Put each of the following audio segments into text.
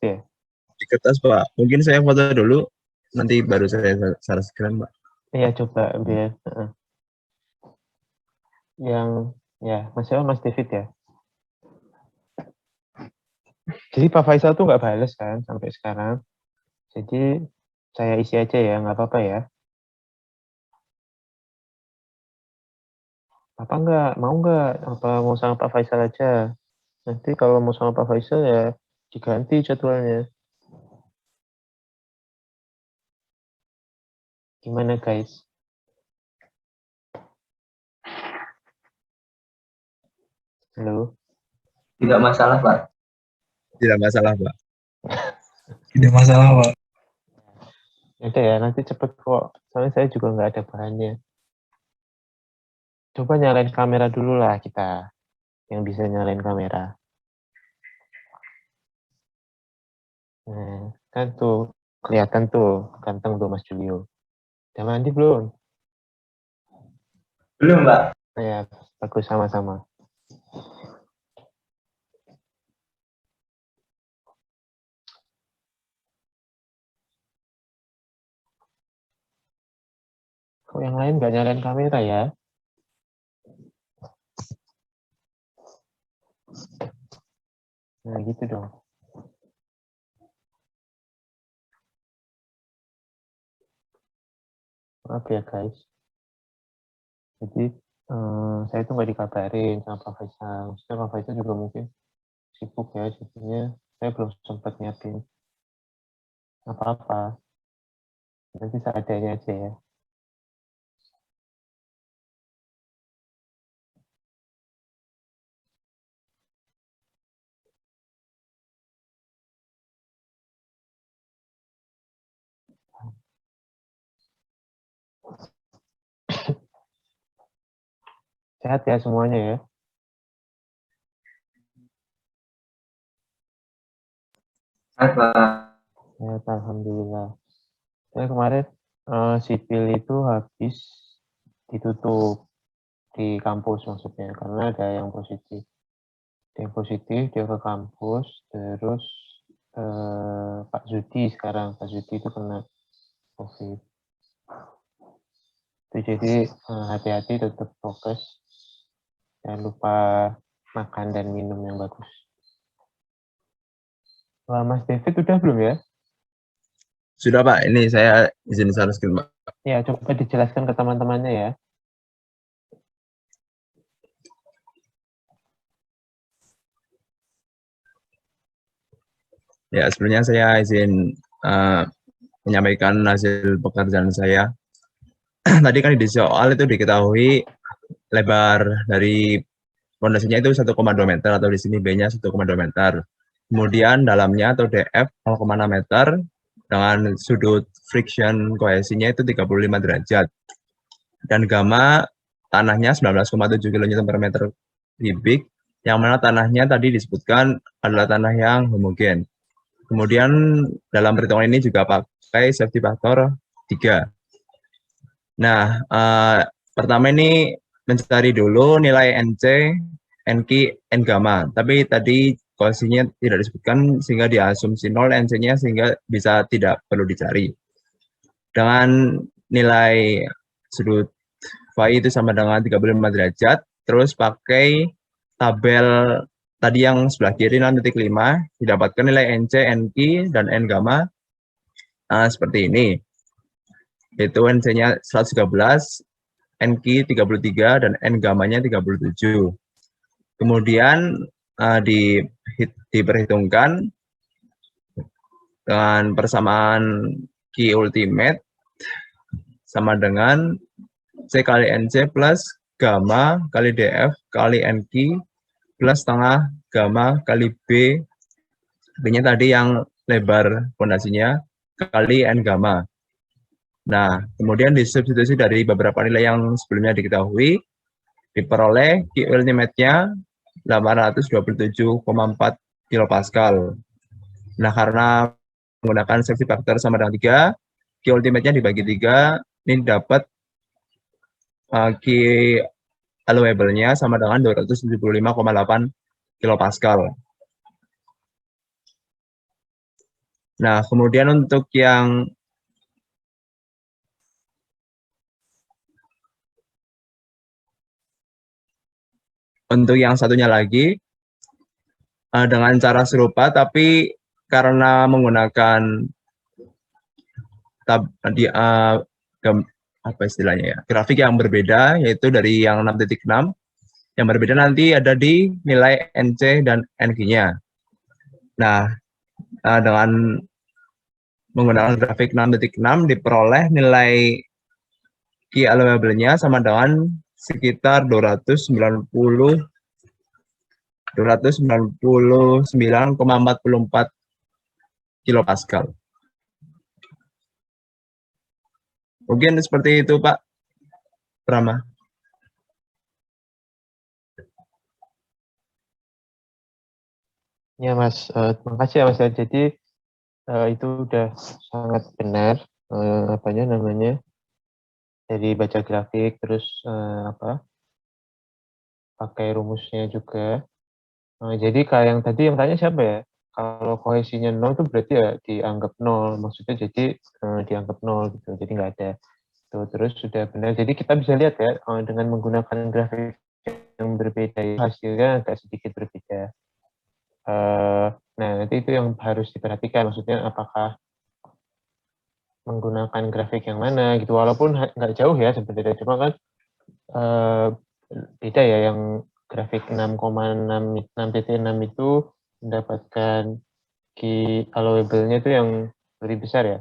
ya? Di kertas, Pak. Mungkin saya foto dulu, nanti baru saya share screen, Pak. Iya, coba biar. Yang, ya, Mas David ya. Jadi Pak Faisal tuh nggak bales kan sampai sekarang. Jadi saya isi aja ya, nggak apa-apa ya. Apa nggak? Mau nggak? Apa mau sama Pak Faisal aja? Nanti kalau mau sama Pak Faisal ya diganti jadwalnya. Gimana guys? Halo? Tidak masalah, Pak. Tidak masalah, Pak. Tidak masalah, Pak. Udah ya, nanti cepet kok. Soalnya saya juga nggak ada bahannya. Coba nyalain kamera dulu lah kita. Yang bisa nyalain kamera. Nah, kan tuh kelihatan tuh ganteng tuh Mas Julio. Udah mandi belum? Belum, Pak. Ya, bagus sama-sama. Kok yang lain nggak nyalain kamera ya? Nah, gitu dong. Maaf ya guys. Jadi saya tuh nggak dikabarin sama Pak Faisal. Maksudnya Pak Faisal juga mungkin sibuk ya, jadinya saya belum sempat nyiapin apa-apa. Nanti seadanya aja ya. Sehat ya semuanya ya. Sehat, Pak. Sehat, alhamdulillah. Saya kemarin sipil itu habis ditutup di kampus maksudnya karena ada yang positif. Ada yang positif dia ke kampus, terus Pak Zudi sekarang Pak Zudi itu kena COVID. Itu jadi hati-hati tetap fokus, jangan lupa makan dan minum yang bagus. Wah, Mas David udah belum ya? Sudah, Pak. Ini saya izin share screen, Pak. Ya, coba dijelaskan ke teman-temannya ya. Ya, sebenarnya saya izin menyampaikan hasil pekerjaan saya. Tadi kan di soal itu diketahui lebar dari fondasinya itu 1,2 meter atau di sini B-nya 1,2 meter. Kemudian dalamnya atau DF 0,6 meter dengan sudut friction kohesinya itu 35 derajat. Dan gamma tanahnya 19,7 kN per meter kubik, yang mana tanahnya tadi disebutkan adalah tanah yang homogen. Kemudian dalam perhitungan ini juga pakai safety factor 3. Nah, pertama ini mencari dulu nilai NC, NQ, N gamma. Tapi tadi kohesinya tidak disebutkan sehingga diasumsi 0 NC-nya sehingga bisa tidak perlu dicari. Dengan nilai sudut phi itu sama dengan 35 derajat, terus pakai tabel tadi yang sebelah kiri 6.5 didapatkan nilai NC, NQ, dan N gamma seperti ini. Yaitu NC-nya 113, NQ 33, dan N gamma-nya 37. Kemudian diperhitungkan dengan persamaan Q ultimate sama dengan C kali NC plus gamma kali DF kali NQ plus setengah gamma kali B, B-nya tadi yang lebar fondasinya, kali N gamma. Nah, kemudian disubstitusi dari beberapa nilai yang sebelumnya diketahui, diperoleh Q ultimate-nya 827,4 kilopascal. Nah, karena menggunakan safety factor sama dengan 3, Q ultimate-nya dibagi 3, ini dapat Q allowable-nya sama dengan 275,8 kilopascal. Nah, kemudian untuk yang satunya lagi dengan cara serupa, tapi karena menggunakan apa istilahnya ya, grafik yang berbeda, yaitu dari yang 6.6, yang berbeda nanti ada di nilai NC dan NG-nya. Nah, dengan menggunakan grafik 6.6 diperoleh nilai key allowable-nya sama dengan sekitar 299,44 kilopascal. Mungkin seperti itu, Pak Prama. Ya Mas, terima kasih ya Mas. Jadi itu udah sangat benar apanya namanya dari baca grafik terus pakai rumusnya juga. Jadi kayak yang tadi yang tanya siapa ya? Kalau kohesinya 0 itu berarti ya dianggap 0. Maksudnya jadi dianggap 0 gitu. Jadi nggak ada. Tuh, terus sudah benar. Jadi kita bisa lihat ya dengan menggunakan grafik yang berbeda hasilnya agak sedikit berbeda. Nah, nanti itu yang harus diperhatikan. Maksudnya apakah menggunakan grafik yang mana gitu. Walaupun nggak jauh ya sebenarnya. Cuma kan beda ya yang grafik 6,6 itu mendapatkan key allowable-nya itu yang lebih besar ya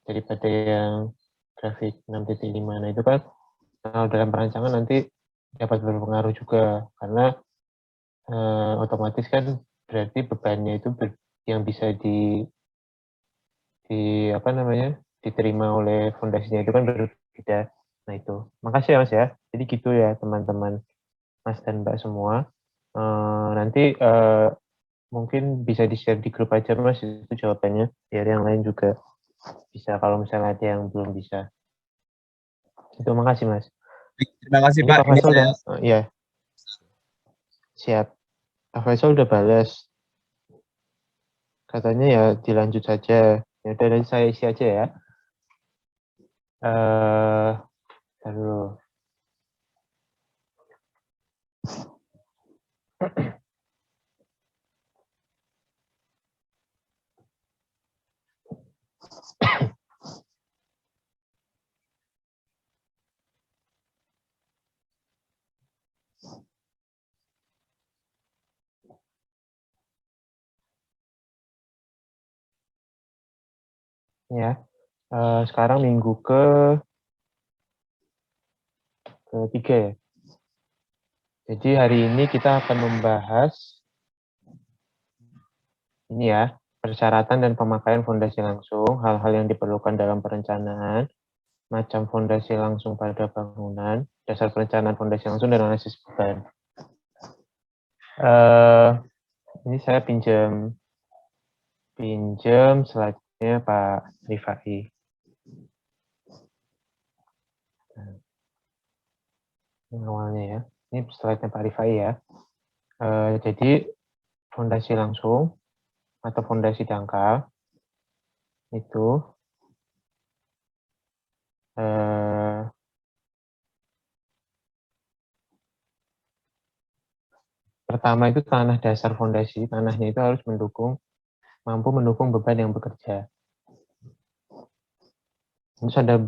daripada yang grafik 6.5. Nah itu kan dalam perancangan nanti dapat berpengaruh juga karena otomatis kan berarti bebannya itu yang bisa apa namanya diterima oleh fondasinya itu kan berbeda. Nah itu, makasih ya Mas ya. Jadi gitu ya teman-teman Mas dan Mbak semua. Nanti mungkin bisa di-share di grup aja Mas itu jawabannya, biar yang lain juga bisa kalau misalnya ada yang belum bisa. Itu makasih Mas. Terima kasih Ini Pak. Pak Faisal udah, ya siap. Pak Faisal udah balas. Katanya ya dilanjut saja. Ya udah dari saya isi aja ya. Lalu ya, sekarang minggu ketiga ya. Jadi hari ini kita akan membahas ini ya, persyaratan dan pemakaian fondasi langsung, hal-hal yang diperlukan dalam perencanaan, macam fondasi langsung pada bangunan, dasar perencanaan fondasi langsung dan analisis beban. Ini saya pinjam slide-nya Pak Rifai. Ini awalnya ya. Ini slide-nya Pak Rifai ya. Jadi fondasi langsung atau fondasi dangkal itu pertama itu tanah dasar fondasi, tanahnya itu harus mampu mendukung beban yang bekerja. Terus ada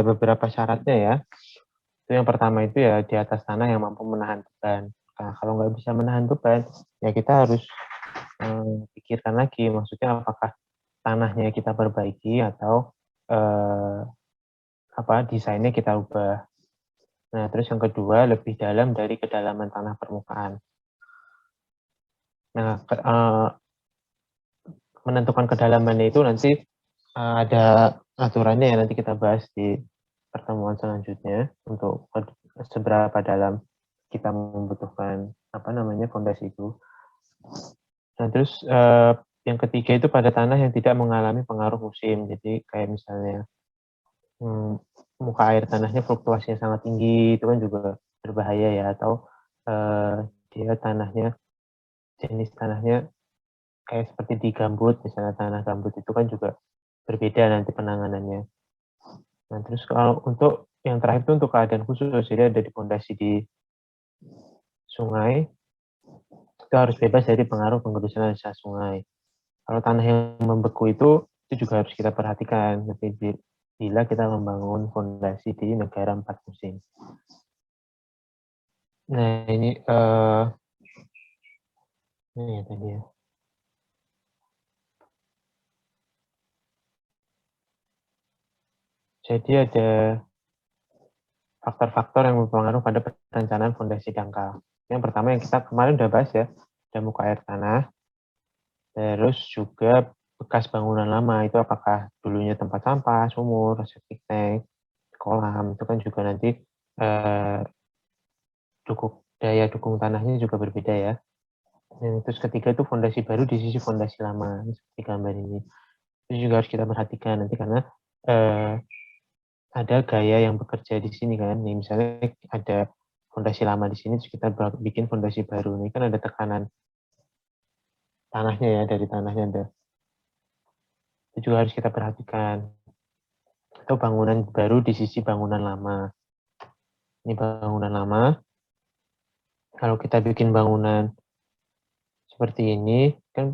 beberapa syaratnya ya. Itu yang pertama itu ya di atas tanah yang mampu menahan beban. Nah, kalau nggak bisa menahan beban, ya kita harus pikirkan lagi, maksudnya apakah tanahnya kita perbaiki atau desainnya kita ubah. Nah, terus yang kedua lebih dalam dari kedalaman tanah permukaan. Nah, menentukan kedalamannya itu nanti ada aturannya ya, nanti kita bahas di pertemuan selanjutnya untuk seberapa dalam kita membutuhkan fondasi itu. Nah, terus yang ketiga itu pada tanah yang tidak mengalami pengaruh musim. Jadi kayak misalnya muka air tanahnya fluktuasinya sangat tinggi, itu kan juga berbahaya ya, atau dia jenis tanahnya kayak seperti di gambut, misalnya tanah gambut itu kan juga berbeda nanti penanganannya. Nah, terus kalau untuk yang terakhir itu untuk keadaan khusus, jadi ada di fondasi di sungai, itu harus bebas dari pengaruh pengerusan aliran sungai. Kalau tanah yang membeku itu juga harus kita perhatikan. Tapi bila kita membangun fondasi di negara 4 musim. Nah, ini ya tadi ya. Jadi ada faktor-faktor yang berpengaruh pada perencanaan fondasi dangkal. Yang pertama yang kita kemarin udah bahas ya, ada muka air tanah, terus juga bekas bangunan lama, itu apakah dulunya tempat sampah, sumur, septic tank, kolam, itu kan juga nanti daya dukung tanahnya juga berbeda ya. Dan terus ketiga itu fondasi baru di sisi fondasi lama, seperti gambar ini. Itu juga harus kita perhatikan nanti karena ada gaya yang bekerja di sini kan. Nih, misalnya ada fondasi lama di sini, terus kita bikin fondasi baru. Ini kan ada tekanan tanahnya ya, dari tanahnya ada. Itu juga harus kita perhatikan. Atau bangunan baru di sisi bangunan lama. Ini bangunan lama. Kalau kita bikin bangunan seperti ini, kan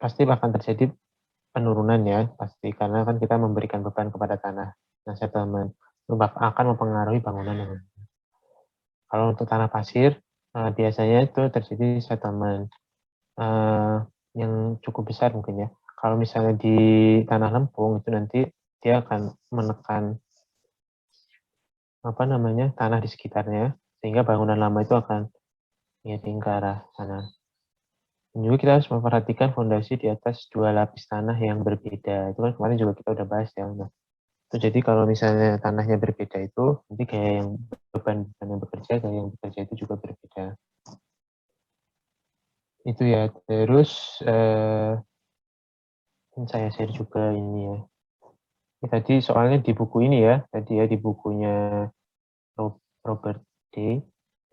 pasti akan terjadi penurunan ya, pasti. Karena kan kita memberikan beban kepada tanah. Nah, settlement itu akan mempengaruhi bangunan yang lain. Kalau untuk tanah pasir, biasanya itu terjadi settlement yang cukup besar mungkin ya. Kalau misalnya di tanah lempung itu nanti dia akan menekan tanah di sekitarnya sehingga bangunan lama itu akan miring ke arah sana. Dan juga kita harus memperhatikan fondasi di atas 2 lapis tanah yang berbeda. Itu kan kemarin juga kita udah bahas ya. Nah, itu jadi kalau misalnya tanahnya berbeda itu nanti gaya yang beban yang bekerja, gaya yang bekerja itu juga berbeda. Itu ya. Terus saya share juga ini ya. Ini tadi soalnya di buku ini ya, tadi ya di bukunya Robert D.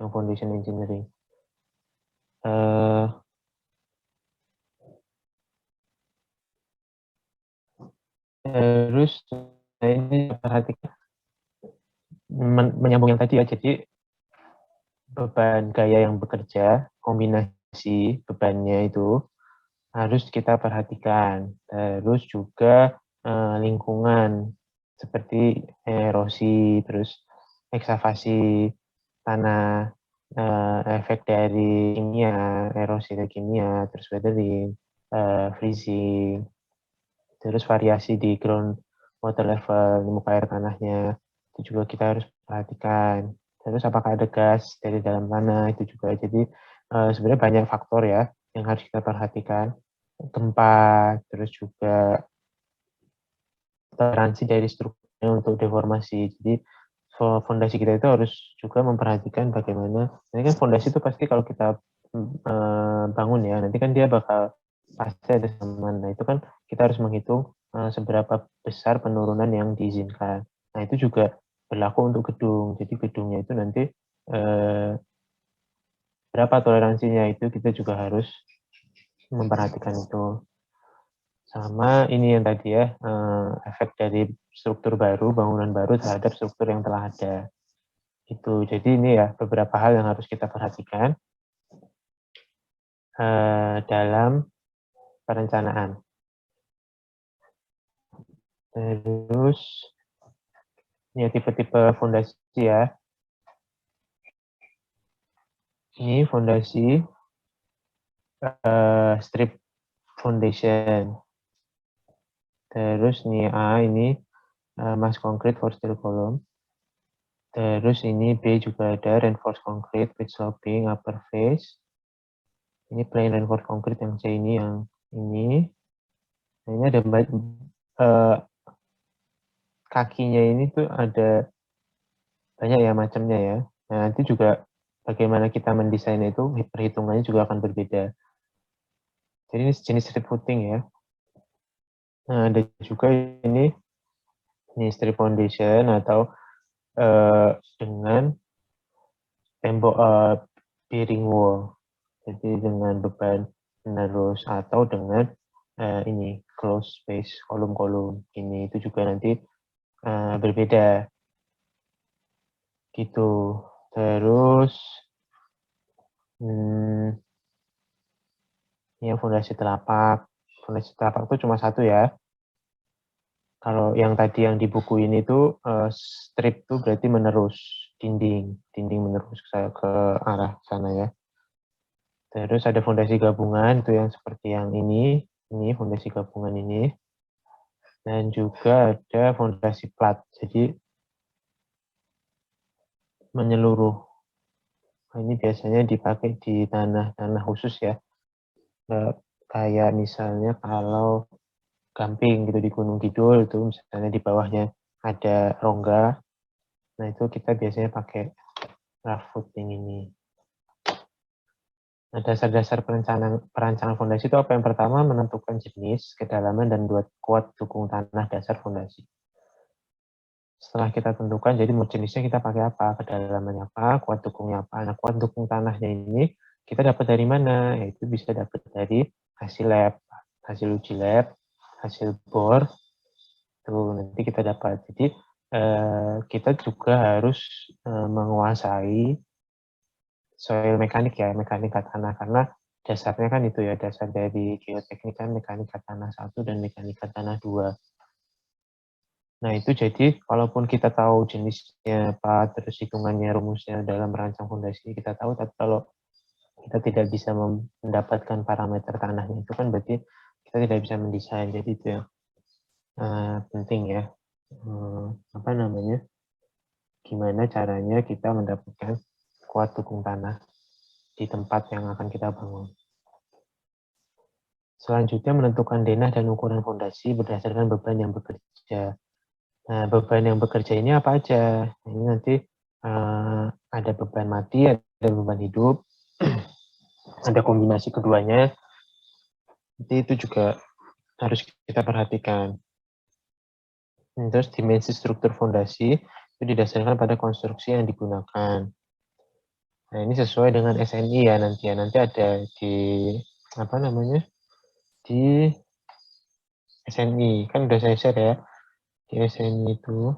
yang Foundation Engineering. Terus ini perhatikan menyambung yang tadi ya, jadi beban gaya yang bekerja, kombinasi bebannya itu harus kita perhatikan. Terus juga lingkungan seperti erosi, terus ekskavasi tanah, efek dari kimia, erosi dari kimia, terus weathering, freezing, terus variasi di ground water level, di muka air tanahnya, itu juga kita harus perhatikan. Terus apakah ada gas dari dalam tanah, itu juga. Jadi sebenarnya banyak faktor ya yang harus kita perhatikan. Gempa, terus juga toleransi dari strukturnya untuk deformasi. Jadi fondasi kita itu harus juga memperhatikan bagaimana, ini kan fondasi itu pasti kalau kita bangun ya, nanti kan dia bakal pasti ada zaman. Nah itu kan kita harus menghitung seberapa besar penurunan yang diizinkan. Nah itu juga berlaku untuk gedung. Jadi gedungnya itu nanti berapa toleransinya itu kita juga harus memperhatikan itu. Sama ini yang tadi ya, efek dari struktur baru, bangunan baru terhadap struktur yang telah ada. Itu. Jadi ini ya beberapa hal yang harus kita perhatikan dalam perencanaan. Terus ini tipe-tipe fondasi ya. Ini fondasi strip foundation. Terus nih A ini mass concrete for steel column. Terus ini B juga ada reinforced concrete with sloping upper face. Ini plain reinforced concrete yang C ini yang ini. Nah, ini ada kakinya ini tuh ada banyak ya macamnya ya. Nah, nanti juga bagaimana kita mendesain itu perhitungannya juga akan berbeda. Jadi ini jenis strip footing ya. Nah, ada juga ini strip foundation atau dengan tembok bearing wall. Jadi dengan beban menerus, atau dengan ini close space kolom-kolom ini, itu juga nanti berbeda gitu. Terus ya fondasi telapak itu cuma satu ya. Kalau yang tadi yang di buku ini tuh strip tuh berarti menerus, dinding menerus ke arah sana ya. Terus ada fondasi gabungan itu yang seperti yang ini fondasi gabungan ini. Dan juga ada fondasi plat, jadi menyeluruh. Nah, ini biasanya dipakai di tanah khusus ya. Kayak misalnya kalau camping gitu di Gunung Kidul itu misalnya di bawahnya ada rongga. Nah, itu kita biasanya pakai rough footing ini. Nah, dasar-dasar perancangan fondasi itu apa? Yang pertama, menentukan jenis, kedalaman, dan kuat dukung tanah dasar fondasi. Setelah kita tentukan, jadi jenisnya kita pakai apa, kedalamannya apa, kuat dukungnya apa. Nah, kuat dukung tanahnya ini kita dapat dari mana? Yaitu bisa dapat dari hasil lab, hasil uji lab, hasil bor, tuh nanti kita dapat. Jadi kita juga harus menguasai soil mekanik ya, mekanika tanah, karena dasarnya kan itu ya, dasar dari geoteknik kan mekanika tanah 1 dan mekanika tanah 2. Nah itu jadi walaupun kita tahu jenisnya apa, terus hitungannya, rumusnya dalam merancang fondasi kita tahu, tapi kalau kita tidak bisa mendapatkan parameter tanahnya itu kan berarti kita tidak bisa mendesain. Jadi itu yang penting ya, apa namanya, gimana caranya kita mendapatkan kuat dukung tanah di tempat yang akan kita bangun. Selanjutnya menentukan denah dan ukuran fondasi berdasarkan beban yang bekerja. Nah, beban yang bekerja ini apa aja? Ini nanti ada beban mati, ada beban hidup, ada kombinasi keduanya. Jadi itu juga harus kita perhatikan. Terus dimensi struktur fondasi itu didasarkan pada konstruksi yang digunakan. Nah, ini sesuai dengan SNI ya nanti ya. Nanti ada di apa namanya? Di SNI. Kan udah saya share ya. Di SNI itu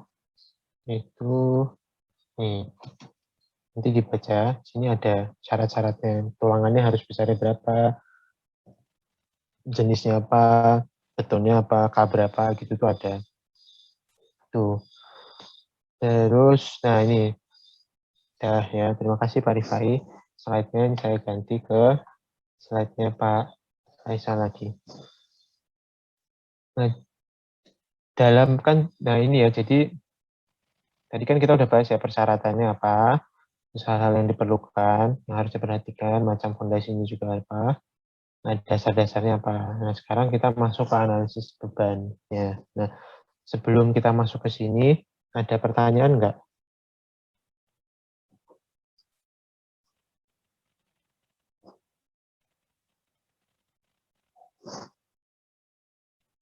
nih. Nanti dibaca, sini ada syarat-syaratnya. Tulangannya harus besarnya berapa, jenisnya apa, betonnya apa, K berapa gitu tuh ada. Tuh. Terus, nah ini dah ya, terima kasih Pak Rifai. Slide-nya ini saya ganti ke slide-nya Pak Faisal lagi. Nah, nah ini ya, jadi tadi kan kita udah bahas ya persyaratannya apa, terus hal-hal yang diperlukan, yang harus diperhatikan, macam fondasi ini juga apa, nah dasar-dasarnya apa. Nah sekarang kita masuk ke analisis bebannya. Nah sebelum kita masuk ke sini, ada pertanyaan nggak?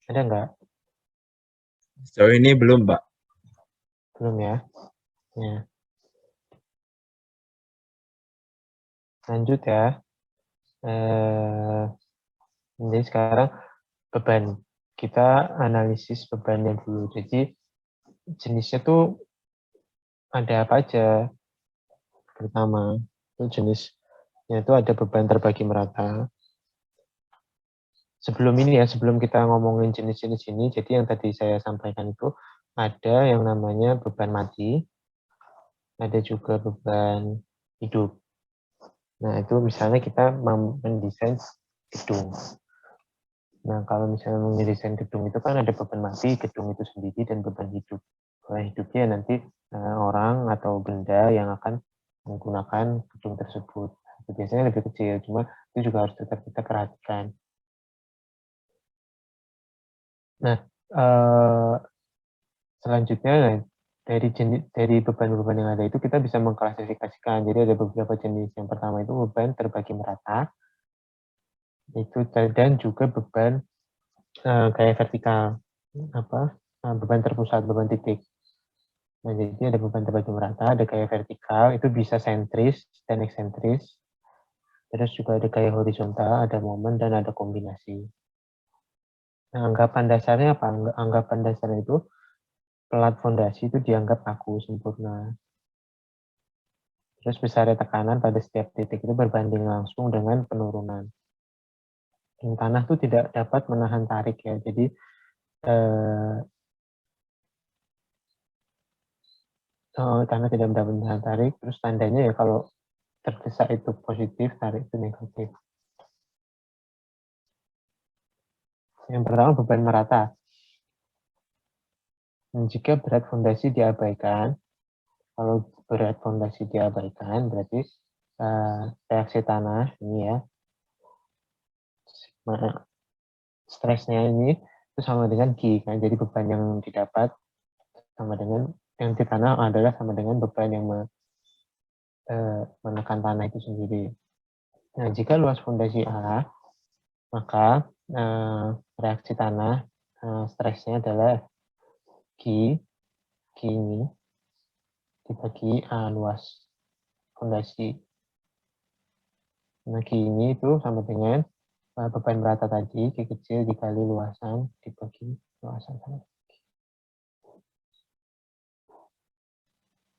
Ada nggak? Sejauh ini belum, Pak. Belum ya? Ya. Lanjut ya. Jadi sekarang beban. Kita analisis bebannya dulu. Jadi jenisnya tuh ada apa aja? Pertama, itu jenisnya itu ada beban terbagi merata. Sebelum ini ya, sebelum kita ngomongin jenis-jenis ini, jadi yang tadi saya sampaikan itu ada yang namanya beban mati, ada juga beban hidup. Nah, itu misalnya kita mendesain gedung. Nah, kalau misalnya mendesain gedung itu kan ada beban mati, gedung itu sendiri, dan beban hidup. Beban hidupnya nanti orang atau benda yang akan menggunakan gedung tersebut. Itu biasanya lebih kecil, cuma itu juga harus tetap kita perhatikan. Nah, selanjutnya dari beban-beban yang ada itu kita bisa mengklasifikasikan. Jadi ada beberapa jenis. Yang pertama itu beban terbagi merata, itu dan juga beban gaya vertikal, beban terpusat, beban titik. Nah, jadi ada beban terbagi merata, ada gaya vertikal, itu bisa sentris dan eksentris. Terus juga ada gaya horizontal, ada momen, dan ada kombinasi. Nah, anggapan dasarnya apa? Anggapan dasarnya itu pelat fondasi itu dianggap kaku sempurna. Terus besarnya tekanan pada setiap titik itu berbanding langsung dengan penurunan. Dan tanah itu tidak dapat menahan tarik ya. Jadi tanah tidak dapat menahan tarik. Terus tandanya ya kalau terdesak itu positif, tarik itu negatif. Yang pertama beban merata. Dan jika berat fondasi diabaikan, kalau berat fondasi diabaikan berarti reaksi tanah ini ya, stresnya ini itu sama dengan G kan. Jadi beban yang didapat sama dengan yang di tanah adalah sama dengan beban yang menekan tanah itu sendiri. Nah, jika luas fondasi A, maka reaksi tanah stresnya adalah G ini dibagi A luas fondasi. Nah, G ini itu sama dengan beban merata tadi, G kecil dikali luasan dibagi luasan tanah.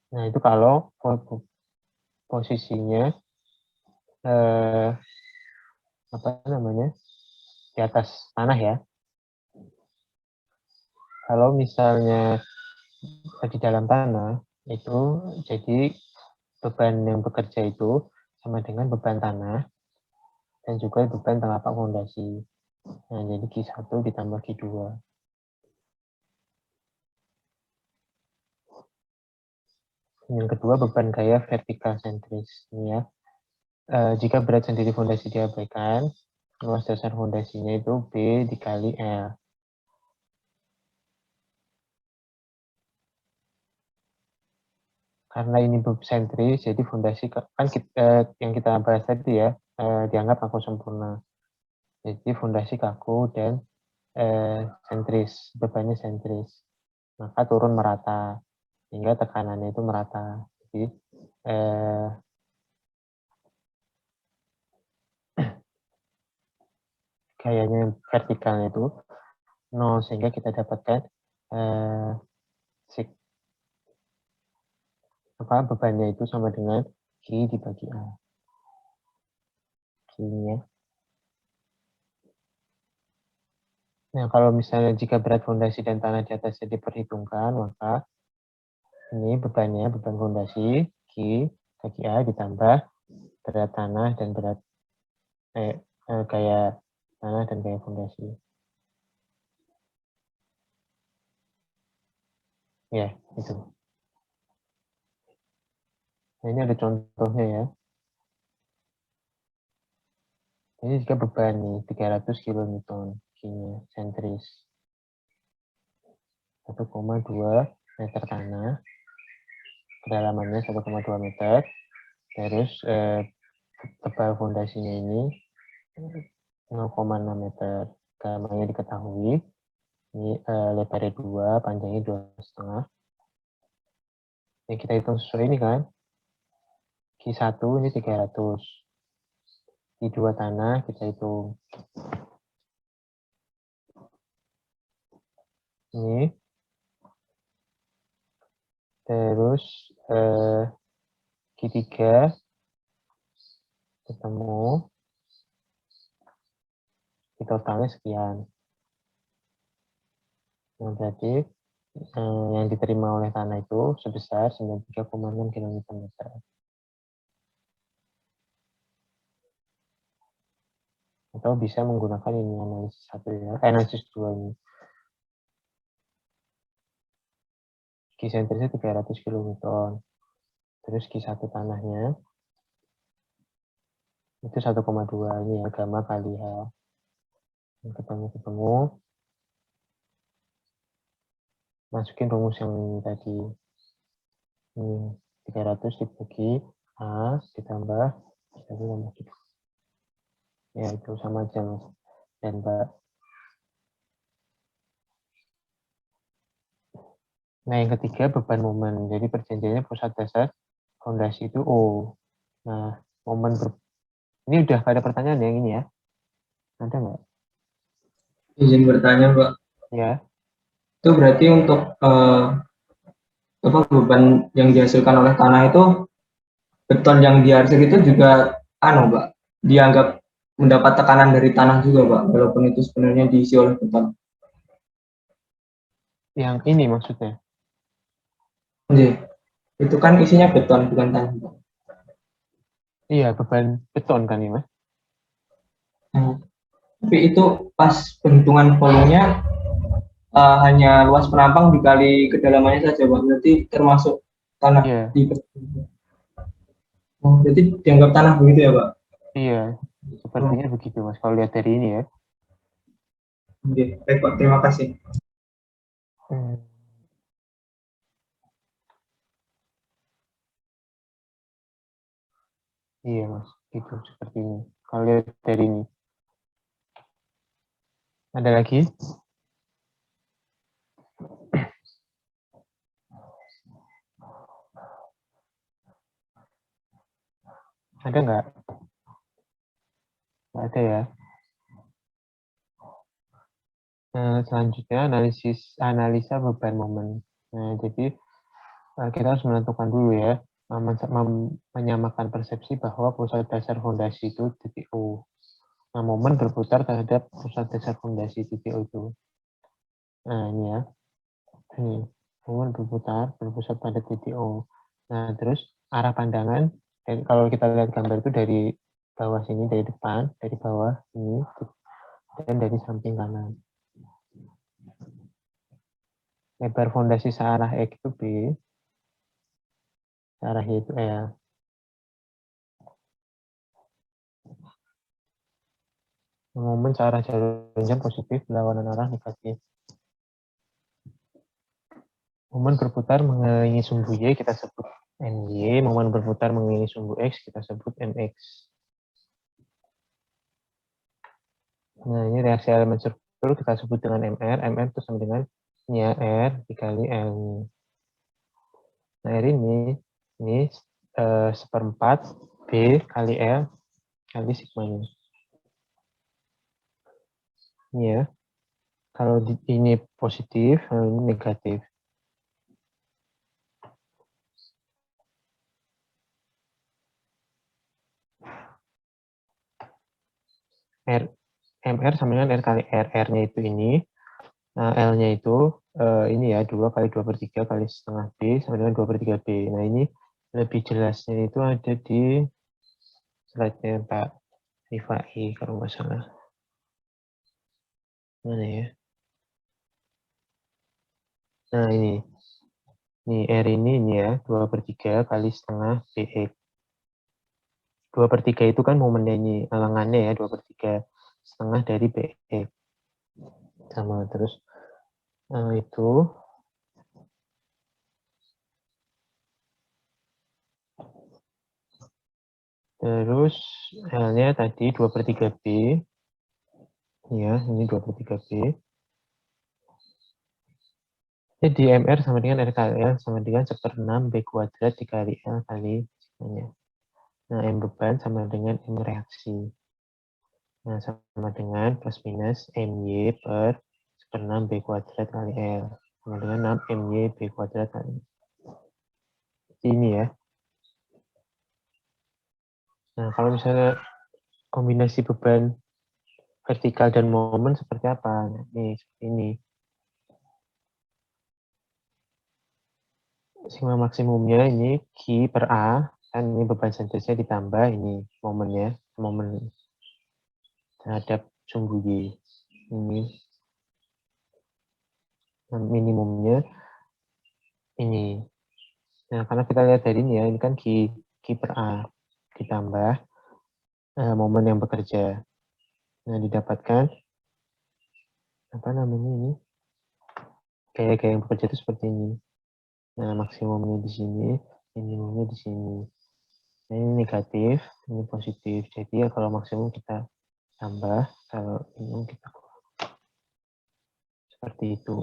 Nah, itu kalau posisinya apa namanya di atas tanah ya. Kalau misalnya di dalam tanah itu jadi beban yang bekerja itu sama dengan beban tanah dan juga beban telapak fondasi. Nah, jadi Q1 ditambah Q2. Yang kedua beban gaya vertikal sentris. Ini ya. Jika berat sendiri fondasi diabaikan, luas dasar fondasinya itu B dikali L. Karena ini sentris, jadi fondasi kan yang kita bahas tadi ya, dianggap kaku sempurna. Jadi fondasi kaku dan sentris, bebannya sentris. Maka turun merata, sehingga tekanannya itu merata. Jadi gayanya vertikalnya itu 0, sehingga kita dapatkan bebannya itu sama dengan G dibagi A. G-nya. Nah, kalau misalnya jika berat fondasi dan tanah di atasnya diperhitungkan, maka ini beban fondasi G bagi A ditambah berat tanah dan berat gaya tanah dan gaya fondasi. Ya, itu. Nah, ini ada contohnya ya. Ini jika beban nih 300 kN G-nya sentris 1,2 meter tanah, kedalamannya 1,2 meter, terus tebal fondasinya ini 0,6 meter, kedalamannya diketahui, ini lebarnya 2, panjangnya 2,5. Yang kita hitung sesuai ini kan, Q1 ini 300, Q2 tanah kita hitung ini, terus Q3 ketemu, totalnya sekian. Yang berarti yang diterima oleh tanah itu sebesar 93,6 km. Atau bisa menggunakan ini analisis 1 ya, analisis 2 ini. Q sentrisnya 300 kN. Terus Q1 tanahnya itu 1,2 ini ya, gamma kali H. Ketemu. Masukin rumus yang ini tadi. Ini 300 dibagi A ditambah 1 tambah gitu. Ya, itu sama aja Mas dan Mbak. Nah, yang ketiga beban momen. Jadi perjanjiannya pusat dasar fondasi itu O. Nah, momen Ini udah ada pertanyaan yang ini ya? Ada nggak? Izin bertanya, Pak. Ya. Itu berarti untuk apa beban yang dihasilkan oleh tanah itu beton yang diarsir itu juga Pak, dianggap mendapat tekanan dari tanah juga, Pak, walaupun itu sebenarnya diisi oleh beton. Yang ini maksudnya? Jadi, itu kan isinya beton, bukan tanah, Pak. Iya, beban beton kan ini, Mas? Tapi itu pas penghitungan volumenya hanya luas penampang dikali kedalamannya saja, Pak. Berarti termasuk tanah Iya, di berarti dianggap tanah begitu ya, Pak? iya. Sepertinya begitu, Mas. Kalau lihat dari ini ya. Oke, baik, Pak. Terima kasih. Hmm. Iya, Mas. Gitu, seperti ini. Kalau lihat dari ini. Ada lagi? Ada nggak? Nggak ada ya. Selanjutnya analisa beban momen. Nah, jadi kita harus menentukan dulu ya, menyamakan persepsi bahwa pusat dasar fondasi itu titik O. Nah, momen berputar terhadap pusat dasar fondasi titik O itu. Nah, ini ya. Ini, momen berpusat pada titik O. Nah, terus arah pandangan, kalau kita lihat gambar itu dari bawah sini, dari depan, dari bawah ini, dan dari samping kanan. Lebar fondasi searah X itu B, searah Y itu L. Momen searah jalurnya positif, berlawanan arah negatif. Momen berputar mengelilingi sumbu Y kita sebut MY, momen berputar mengelilingi sumbu X kita sebut MX. Nah, ini reaksi elemen struktur kita sebut dengan MR. MR itu sama dengan ya R dikali L. Nah, R ini seperempat B kali L kali sigmanya. Ini ya. Kalau ini positif, kalau ini negatif. R, MR sama dengan R kali R. R-nya itu ini. Nah, L-nya itu ini ya, 2 kali 2 per 3 kali setengah B sama dengan 2 per 3 B. Nah, ini lebih jelasnya itu ada di slide-nya Pak Rifai, kalau nggak salah. Mana ya? Nah, ini. Ini R ini ya, 2 per 3 kali setengah BX. 2 per 3 itu kan momennya ini, alangannya ya, 2 per 3. Setengah dari BX. Sama, terus itu terus L-nya tadi 2 per 3 B. Ya, ini 2 per 3 B. Jadi MR sama dengan R kali L sama dengan 1/6 B kuadrat dikali L kali sigmanya. Nah, M beban sama dengan M reaksi. Nah, sama dengan plus minus MY per 1/6 B kuadrat kali L. Sama dengan 6 MY B kuadrat kali ini ya. Nah, kalau misalnya kombinasi beban vertikal dan momen seperti apa? Nah, ini seperti ini. Sigma maksimumnya ini Q per A, kan ini beban senterisnya ditambah ini momennya, momen terhadap sumbu Y. Ini minimumnya ini. Nah, karena kita lihat dari ini ya, ini kan Q per A ditambah momen yang bekerja. Nah, didapatkan apa namanya ini? Gaya-gaya yang bekerja itu seperti ini. Nah, maksimumnya di sini, minimumnya di sini. Nah, ini negatif, ini positif. Jadi ya kalau maksimum kita tambah, kalau minimum kita kurang. Seperti itu.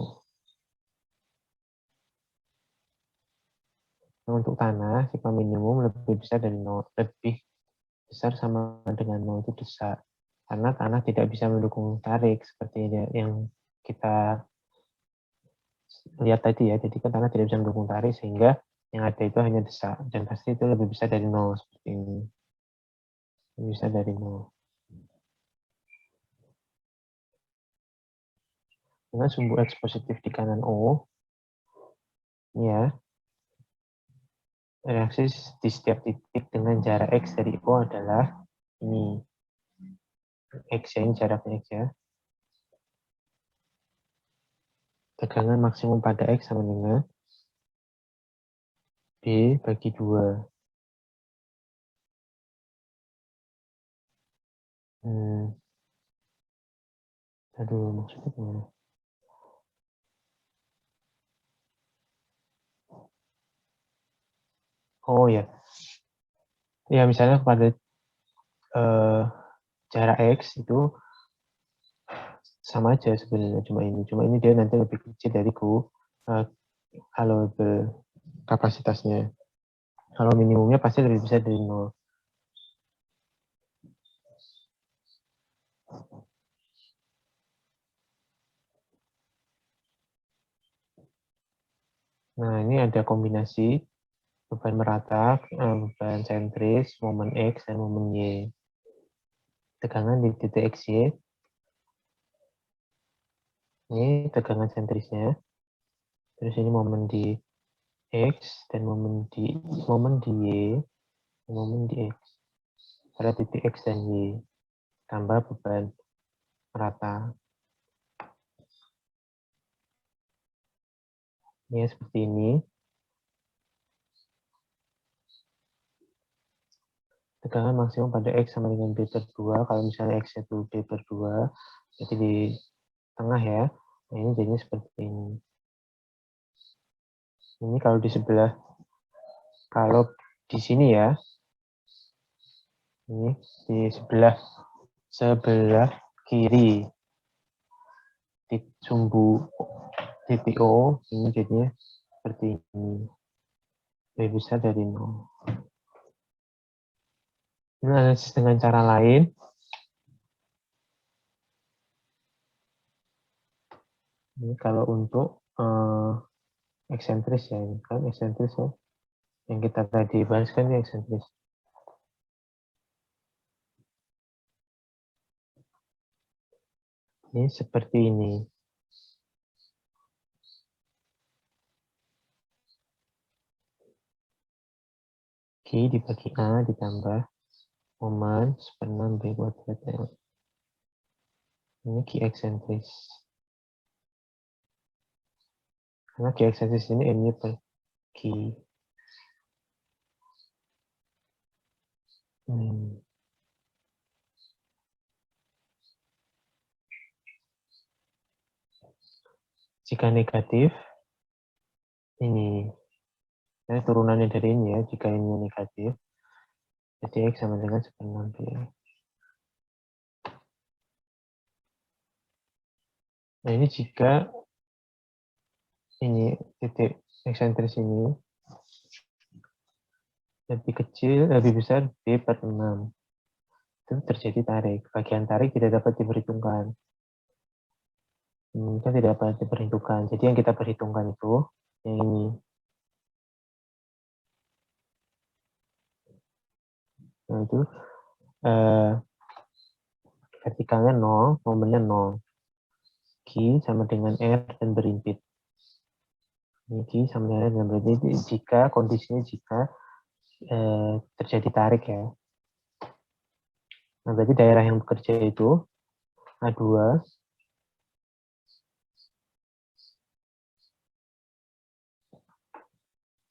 Nah, untuk tanah, sigma minimum lebih besar dari 0, lebih besar sama dengan 0 itu desak. Karena tanah tidak bisa mendukung tarik seperti yang kita lihat tadi ya. Jadi kan tanah tidak bisa mendukung tarik sehingga yang ada itu hanya desak dan pasti itu lebih besar dari 0 seperti ini. Lebih besar dari 0. Dengan sumbu X positif di kanan O, ya, reaksi di setiap titik dengan jarak X dari O adalah ini. X ya, ini jaraknya X ya. Tegangan maksimum pada X sama dengan B bagi 2. Aduh, maksudnya gimana? Oh ya, ya misalnya pada jarak X itu sama aja sebenarnya, cuma ini dia nanti lebih kecil dari kalau kapasitasnya. Kalau minimumnya pasti lebih besar dari 0. Nah, ini ada kombinasi beban merata, beban sentris, momen X, dan momen Y. Tegangan di titik XY, ini tegangan sentrisnya. Terus ini momen di X, dan momen di Y, dan momen di X. Pada titik X dan Y, tambah beban merata. Ini seperti ini. Tegangan maksimum pada X sama dengan B per 2. Kalau misalnya X itu B per 2, jadi di tengah ya. Nah, ini jadinya seperti ini. Ini kalau di sebelah, kalau di sini ya, ini di sebelah kiri di sumbu titik O, ini jadinya seperti ini. Lebih besar dari 0. Ini analisis dengan cara lain. Ini kalau untuk eksentris ya, ini kan eksentris ya. Yang kita tadi bahas kan ini eksentris. Ini seperti ini. Q dibagi A ditambah momen 1/6 B kuadrat L. Ini Q eksentris. Karena Q eksentris ini M-nya per Q. Jika negatif, ini turunannya dari ini ya, jika ini negatif, jadi X sama dengan 1/6 B. Nah ini jika ini titik eksentris ini lebih kecil, lebih besar B per 6. Itu terjadi tarik. Bagian tarik tidak dapat diperhitungkan. Kan tidak dapat diperhitungkan. Jadi yang kita perhitungkan itu yang ini. Nah itu vertikalnya 0, momennya 0. Q sama dengan R dan berimpit. Ini Q sama dengan R dan berimpit. Jika kondisinya terjadi tarik ya. Nah berarti daerah yang bekerja itu A2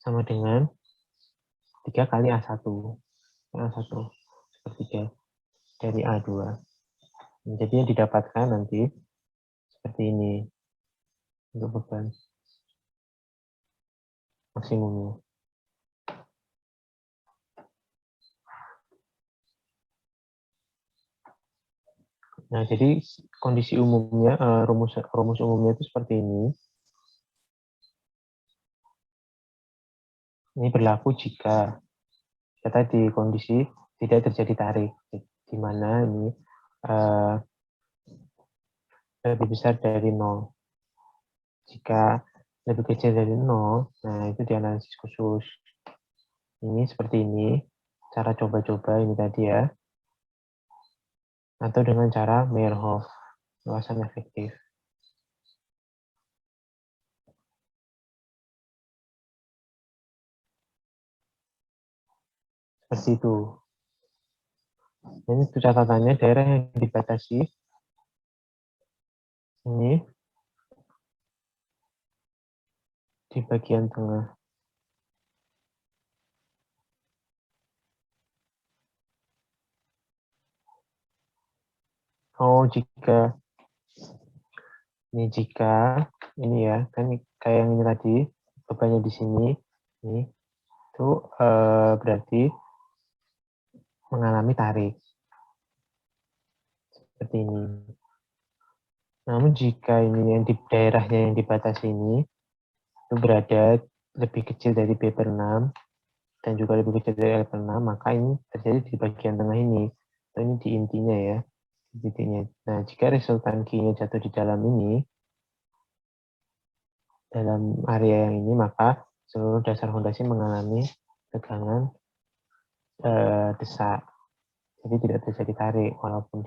sama dengan 3 kali A1. A1 sepertiga dari A2. Jadi yang didapatkan nanti seperti ini untuk beban maksimumnya. Nah, jadi kondisi umumnya, rumus umumnya itu seperti ini. Ini berlaku jika kita di kondisi tidak terjadi tarik, di mana ini lebih besar dari 0. Jika lebih kecil dari 0, nah itu dianalisis khusus. Ini seperti ini, cara coba-coba ini tadi ya. Atau dengan cara Meyerhof, luasan efektif. Seperti itu. Ini catatannya, daerah yang dibatasi ini di bagian tengah. Oh, jika ini ya, kan kayak yang ini tadi, bebannya di sini, ini itu berarti mengalami tarik. Seperti ini. Namun jika ini yang di daerahnya yang dibatasi ini itu berada lebih kecil dari B per 6 dan juga lebih kecil dari L per 6, maka ini terjadi di bagian tengah ini. Atau ini di intinya ya. Di titiknya. Nah, jika resultan Q-nya jatuh di dalam ini, dalam area yang ini, maka seluruh dasar fondasi mengalami tegangan desak. Jadi tidak terjadi tarik walaupun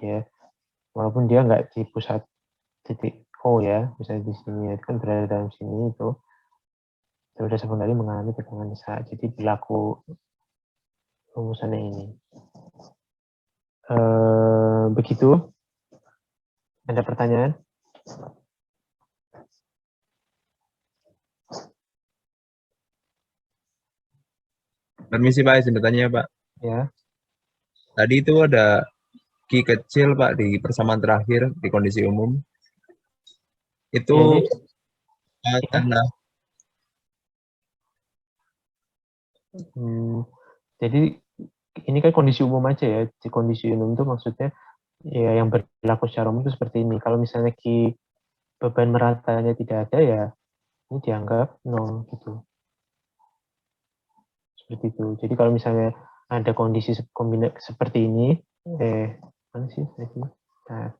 dia nggak di pusat titik O ya, misalnya di sini itu kan berada dalam sini, itu seluruh dasar fondasi mengalami tegangan desak. Jadi berlaku rumusannya ini. Begitu. Ada pertanyaan? Permisi Pak, izin bertanya Pak. Ya. Tadi itu ada Q kecil Pak di persamaan terakhir di kondisi umum. Itu Ya. tanah. Jadi ini kan kondisi umum aja ya. Di kondisi umum itu maksudnya ya yang berlaku secara umum itu seperti ini. Kalau misalnya beban meratanya tidak ada ya ini dianggap 0 gitu. Seperti itu. Jadi kalau misalnya ada kondisi seperti ini, mana sih tadi? Nah,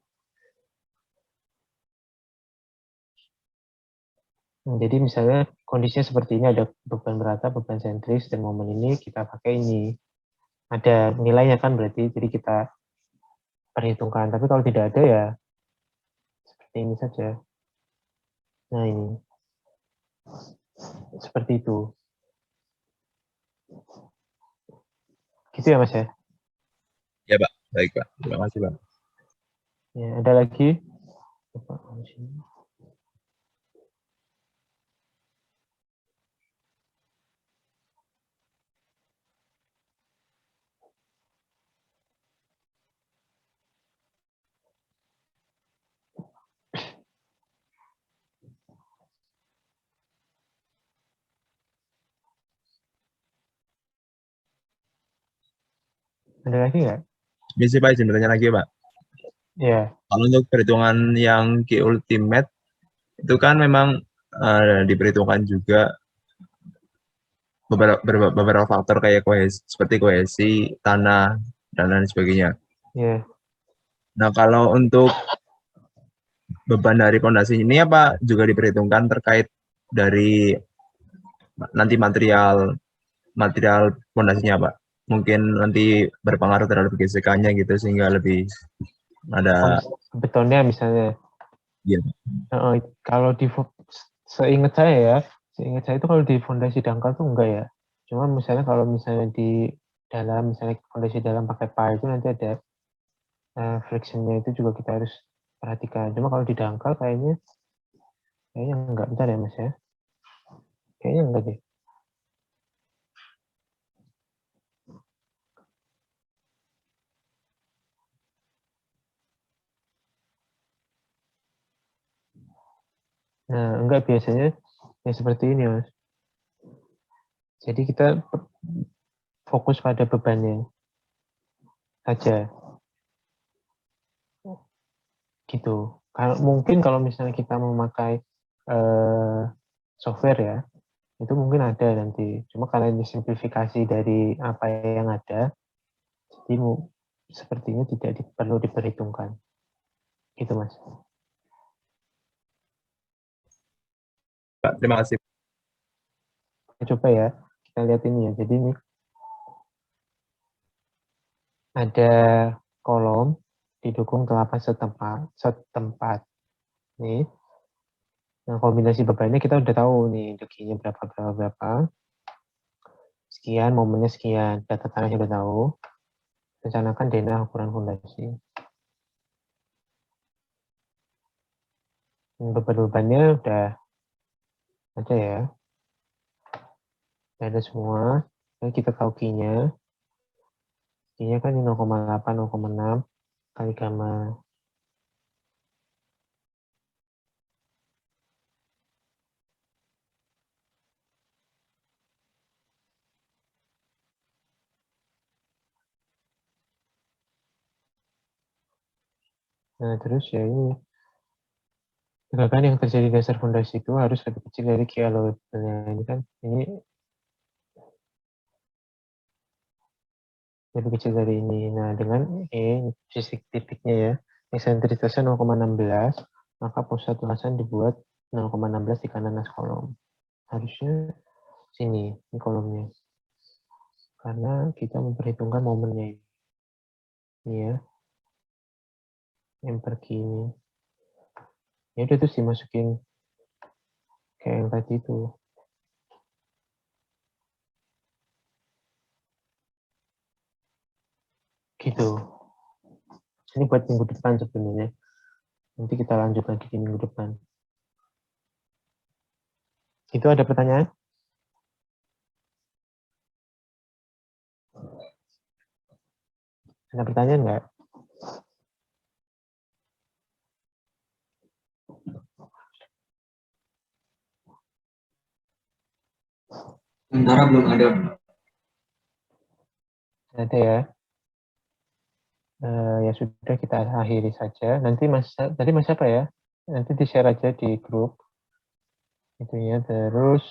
jadi misalnya kondisinya seperti ini, ada beban merata, beban sentris, dan momen ini kita pakai ini. Ada nilainya kan berarti, jadi kita perhitungkan. Tapi kalau tidak ada ya seperti ini saja. Nah ini. Seperti itu. Gitu ya Mas ya? Ya Pak, baik Pak. Terima kasih Pak. Ya, ada lagi? Ada lagi nggak? Permisi Pak, izin bertanya lagi Pak. Ya. Kalau untuk perhitungan yang Q ultimate itu kan memang diperhitungkan juga beberapa faktor kayak seperti kohesi tanah dan lain sebagainya. Ya. Nah kalau untuk beban dari fondasi ini apa juga diperhitungkan terkait dari nanti material fondasinya Pak? Mungkin nanti berpengaruh terhadap GSK-nya gitu sehingga lebih ada. Betonnya misalnya. Iya. Kalau seingat saya itu kalau di fondasi dangkal tuh enggak ya. Cuma misalnya kalau misalnya di dalam, misalnya fondasi dalam pakai PA itu nanti ada friction-nya itu juga kita harus perhatikan. Cuma kalau di dangkal kayaknya enggak. Bentar ya Mas ya. Kayaknya enggak deh. Nah, enggak, biasanya ya seperti ini Mas. Jadi kita fokus pada bebannya saja. Gitu. Mungkin kalau misalnya kita memakai software ya, itu mungkin ada nanti. Cuma karena ini simplifikasi dari apa yang ada, Jadi sepertinya tidak perlu diperhitungkan. Gitu, Mas. Pak, terima kasih. Coba ya, kita lihat ini ya. Jadi ini ada kolom didukung 8 setempat. Nih. Nah, kombinasi bebannya kita udah tahu nih, deginya berapa. Sekian, momennya sekian. Data tanahnya udah tahu. Rencanakan DNA ukuran fondasi. Beban-bebannya udah ada ya. Ada semua. Nah, kita tahu Q-nya. Q-nya kan ini 0,8, 0,6 kali gamma. Nah, terus ya ini. Gerakan yang terjadi di dasar fondasi itu harus lebih kecil dari Q-nya. Ini kan, ini lebih kecil dari ini. Nah, dengan titiknya ya, eksentrisitasnya 0,16, maka pusat lasan dibuat 0,16 di kanan as kolom. Harusnya sini, ini kolomnya. Karena kita memperhitungkan momennya ini. Ini ya, yang pergi ini. Ya udah terus dimasukin kayak yang tadi itu. Gitu. Ini buat minggu depan sebenarnya. Nanti kita lanjut lagi di minggu depan. Itu ada pertanyaan? Ada pertanyaan nggak? Sementara belum ada. Ada ya. Ya sudah kita akhiri saja. Nanti tadi Mas apa ya? Nanti di-share aja di grup itunya. Terus